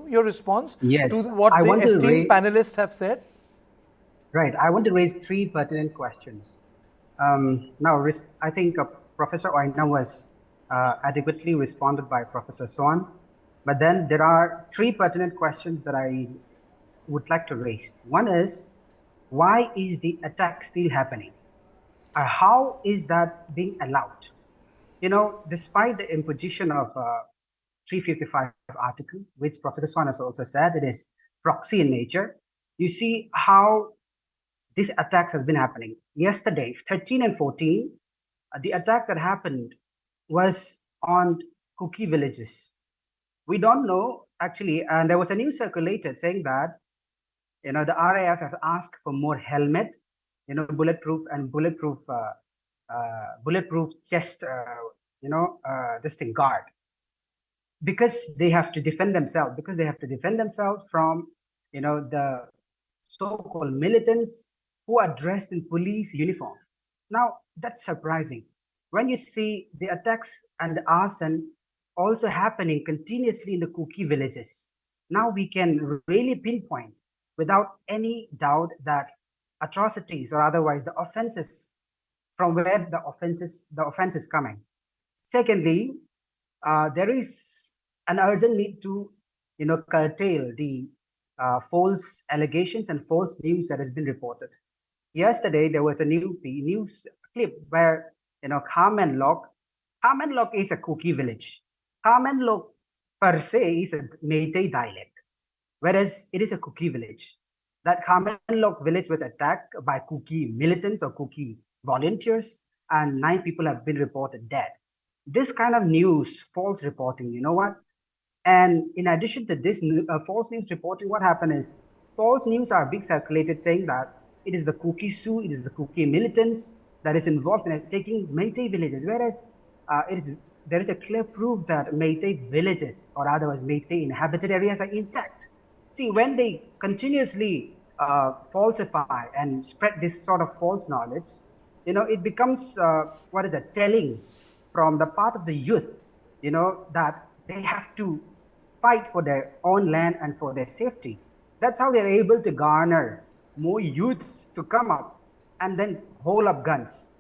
your response to Yes, what I the want to esteemed panelists have said? Right. I want to raise three pertinent questions. Now, I think Professor Oina was adequately responded by Professor Swan, but then there are three pertinent questions that I would like to raise. One is, why is the attack still happening? How is that being allowed? You know, despite the imposition of 355 article, which Professor Swan has also said, it is proxy in nature. You see how these attacks has been happening. Yesterday, 13 and 14, the attacks that happened was on Kuki villages. We don't know actually, and there was a news circulated saying that the RAF have asked for more helmet, bulletproof chest, this thing guard, because they have to defend themselves. Because they have to defend themselves from, the so-called militants who are dressed in police uniform. Now, that's surprising. When you see the attacks and the arson also happening continuously in the Kuki villages, now we can really pinpoint without any doubt that atrocities or otherwise the offenses, from where the offense is coming. Secondly, there is an urgent need to, curtail the false allegations and false news that has been reported. Yesterday, there was a news clip where, Thangminlal is a Kuki village. Thangminlal per se is a Meitei dialect, whereas it is a Kuki village. That Thangminlal village was attacked by Kuki militants or Kuki volunteers, and 9 people have been reported dead. This kind of news, false reporting, you know what? And in addition to this false news reporting, what happened is false news are being circulated saying that it is the Kuki Sioux, it is the Kuki militants that is involved in attacking Meitei villages, whereas there is a clear proof that Meitei villages, or otherwise Meitei inhabited areas, are intact. See, when they continuously falsify and spread this sort of false knowledge, it becomes telling from the part of the youth, that they have to fight for their own land and for their safety. That's how they're able to garner more youth to come up and then hold guns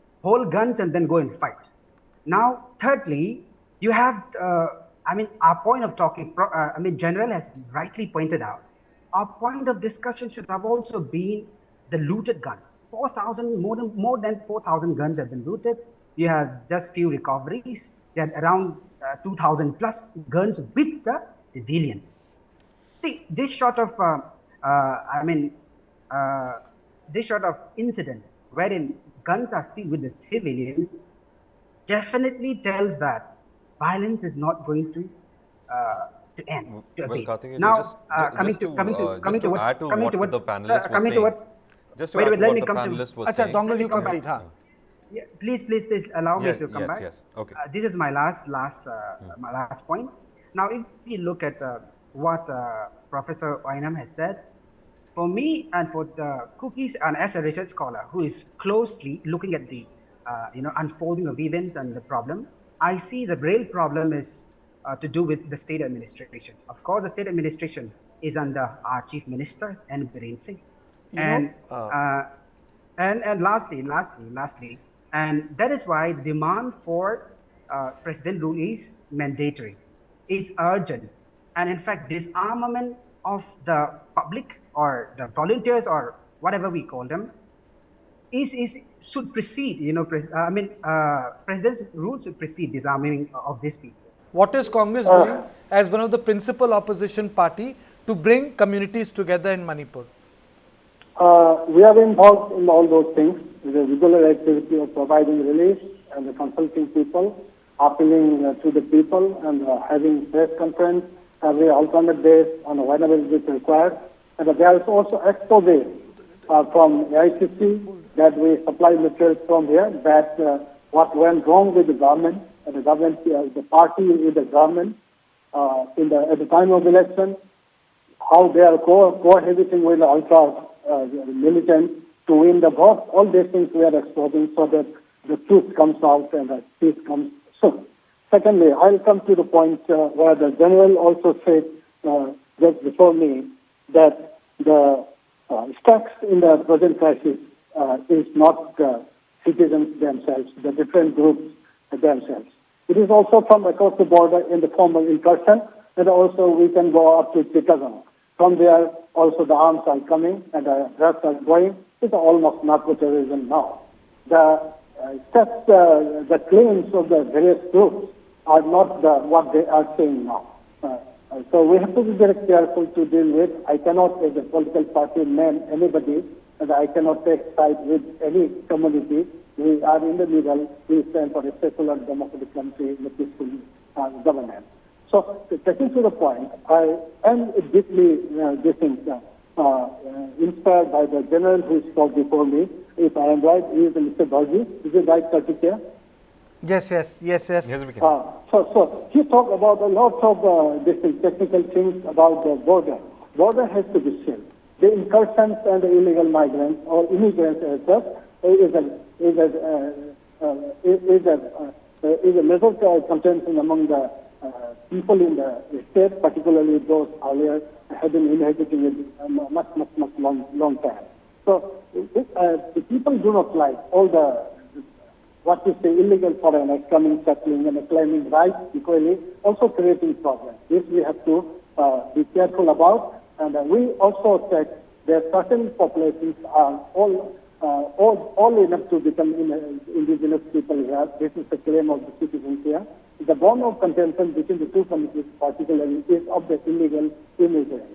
and then go and fight. Now, thirdly, you have, our point of talking, General has rightly pointed out, our point of discussion should have also been the looted guns. 4,000, more than 4,000 guns have been looted. You have just few recoveries. You had around 2,000 plus guns with the civilians. See, this sort of, this sort of incident wherein guns are still with the civilians definitely tells that violence is not going to end. Now, coming to what the panelists were saying. Just to add to what the panelists were saying. Doungel, you complete. Yeah, please allow me to come back. Yes, okay. This is my last point. Now, if we look at what Professor Oinam has said, for me and for the Cookies, and as a research scholar who is closely looking at the unfolding of events and the problem, I see the real problem is to do with the state administration. Of course, the state administration is under our Chief Minister, N. Biren Singh. And lastly, and that is why demand for president rule is mandatory, is urgent. And in fact, disarmament of the public or the volunteers or whatever we call them should precede, president's rule should precede disarming of these people. What is Congress doing as one of the principal opposition party to bring communities together in Manipur? We are involved in all those things, the regular activity of providing relief and consulting people, appealing to the people, and having press conference every alternate days on whenever it is required. And there is also expose from ICC that we supply materials from here, that what went wrong with the government, and the government, the party with the government at the time of election, how they are cohabiting with the ultra militant to win the vote. All these things we are exposing so that the truth comes out and the peace comes soon. Secondly, I'll come to the point where the general also said just before me that the stakes in the present crisis is not the citizens themselves, the different groups themselves. It is also from across the border in the form of incursion, and also we can go up to Chittagong. From there, also the arms are coming and the drugs are going. It's almost narco-terrorism now. The steps, the claims of the various groups are not what they are saying now. So we have to be very careful to deal with. I cannot, as a political party, name anybody, and I cannot take side with any community. We are in the middle. We stand for a secular democratic country with peaceful governance. So, taking to the point, I am deeply inspired by the general who spoke before me. If I am right, he is Mr. Bharji. Is it right, Kartikeya? Yes. Yes, we can. So he talked about a lot of different technical things about the border. Border has to be sealed. The incursions and the illegal migrants or immigrants as such is a major contention among the people in the state, particularly those earlier have been inhabiting it much long time. So the people do not like all the what is the illegal foreigners coming, settling, and claiming rights equally, also creating problems. This we have to be careful about, and we also check that certain populations are all enough to become indigenous people here. This is the claim of the citizens here. The bone of contention between the two communities, particularly, is of the illegal immigrants.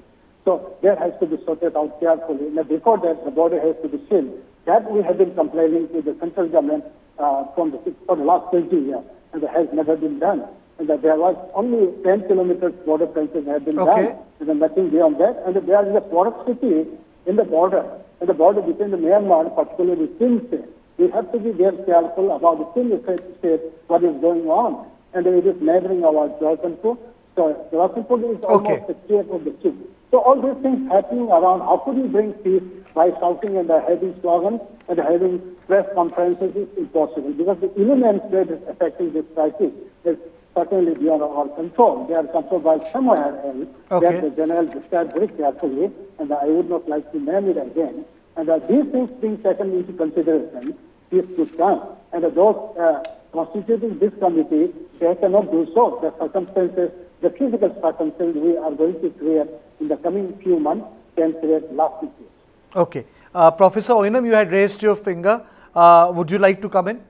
So that has to be sorted out carefully. Now, before that, the border has to be sealed. That we have been complaining to the central government for the last 20 years, and it has never been done. And there was only 10 kilometers border fences have been done, and nothing beyond that. And there is a porosity in the border between the Myanmar, particularly Sindh state. We have to be very careful about the Sindh state, what is going on. And it is neighboring our Jharkhand. So Jharkhand is almost the state of the chief. So all these things happening around, how could we bring peace by shouting and having slogans and having press conferences is impossible, because the elements that is affecting this crisis is certainly beyond our control. They are controlled by somewhere else that the general described very carefully, and I would not like to name it again. And these things being taken into consideration, peace could come. And those constituting this committee, they cannot do so. The circumstances, the physical circumstances we are going to create in the coming few months can create lasting peace. Okay. Professor Oinam, you had raised your finger. Would you like to come in?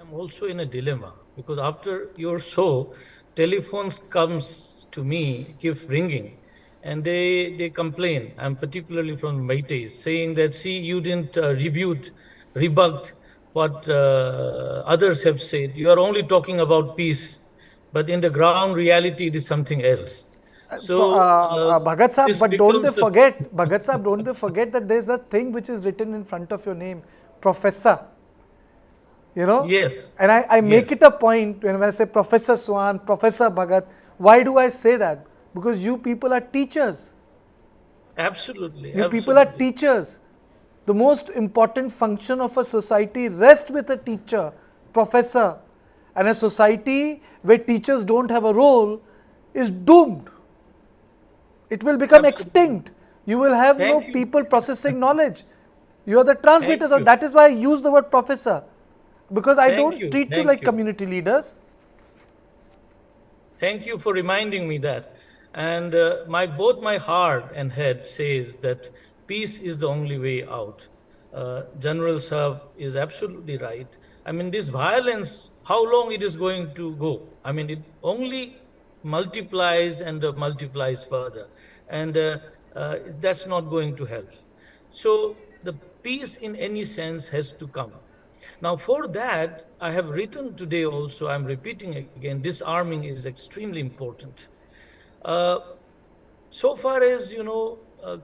I'm also in a dilemma, because after your show, telephones comes to me, keep ringing, and they complain. I'm particularly from Meiteis, saying that, see, you didn't rebut what others have said. You are only talking about peace, but in the ground reality it is something else. So, Bhagat Sahab, but don't they forget, Bhagat Sahab, don't they forget that there's a thing which is written in front of your name, Professor. You know? Yes. And I make it a point when I say Professor Swan, Professor Bhagat. Why do I say that? Because you people are teachers. Absolutely. You people are teachers. The most important function of a society rests with a teacher, professor. And a society where teachers don't have a role is doomed. It will become extinct. You will have no people processing knowledge. You are the transmitters, or that is why I use the word professor. Because I don't treat you like community leaders. Thank you for reminding me that. And both my heart and head says that peace is the only way out. General Saab is absolutely right. I mean, this violence, how long it is going to go? I mean, it only multiplies and multiplies further. And that's not going to help. So the peace in any sense has to come. Now, for that, I have written today also, I'm repeating again, disarming is extremely important. So far as,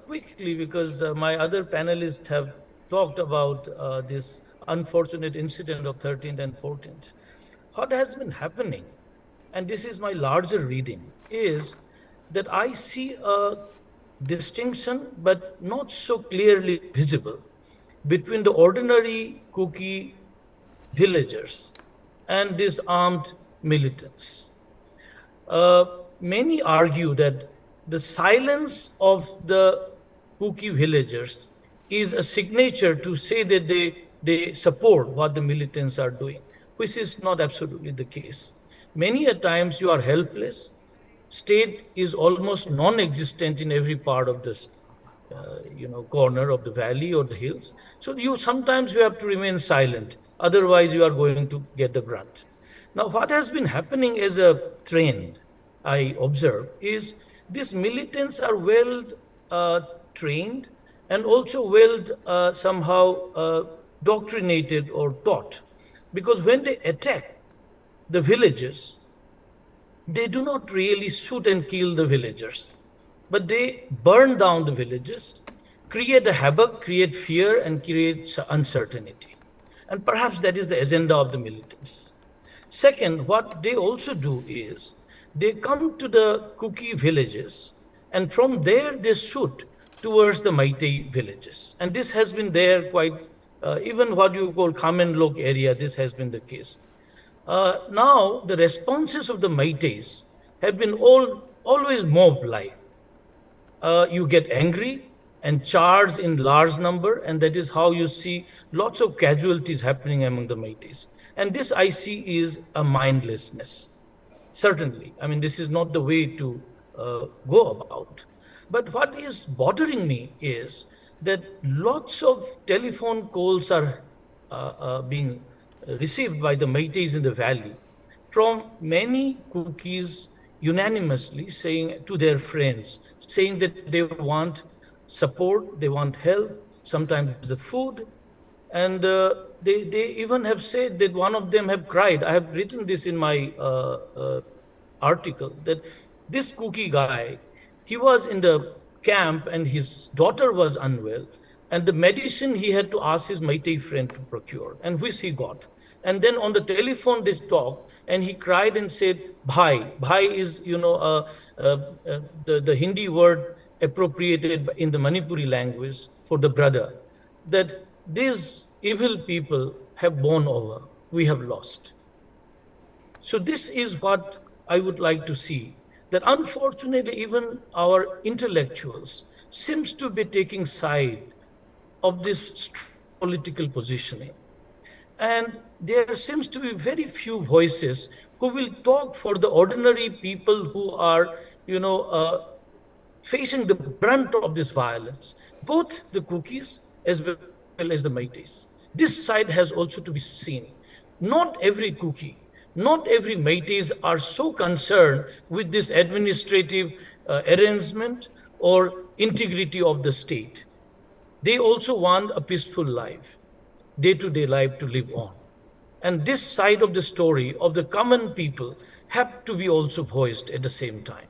quickly, because my other panelists have talked about this unfortunate incident of 13th and 14th. What has been happening, and this is my larger reading, is that I see a distinction, but not so clearly visible, between the ordinary Kuki villagers and these armed militants. many argue that the silence of the Kuki villagers is a signature to say that they support what the militants are doing, which is not absolutely the case. Many a times you are helpless. State is almost non-existent in every part of this corner of the valley or the hills. So you have to remain silent, otherwise you are going to get the brunt. Now what has been happening as a trend I observe is these militants are well uh, trained and also well somehow doctrinated or taught, because when they attack the villages, they do not really shoot and kill the villagers, but they burn down the villages, create a havoc, create fear, and create uncertainty. And perhaps that is the agenda of the militants. Second, what they also do is they come to the Kuki villages, and from there they shoot towards the Meitei villages. And this has been there quite, even what you call Khamenlok area, this has been the case. Now, the responses of the Meiteis have been always mob-like. You get angry and charge in large number, and that is how you see lots of casualties happening among the Meiteis. And this I see is a mindlessness. Certainly, I mean, this is not the way to go about. But what is bothering me is that lots of telephone calls are being received by the Meiteis in the valley from many Kukis unanimously saying to their friends, saying that they want support, they want help, sometimes the food, and they even have said that one of them have cried. I have written this in my article, that this Kuki guy, he was in the camp and his daughter was unwell, and the medicine he had to ask his Meitei friend to procure, and which he got. And then on the telephone they talked, and he cried and said, "Bhai." Bhai is, the Hindi word appropriated in the Manipuri language for the brother. That these evil people have won over. We have lost. So this is what I would like to see. That unfortunately, even our intellectuals seems to be taking side of this strong political positioning. And there seems to be very few voices who will talk for the ordinary people who are, facing the brunt of this violence, both the Kukis as well as the Meiteis. This side has also to be seen. Not every Kuki, not every Meiteis are so concerned with this administrative arrangement or integrity of the state. They also want a peaceful life, day-to-day life to live on. And this side of the story of the common people have to be also voiced at the same time.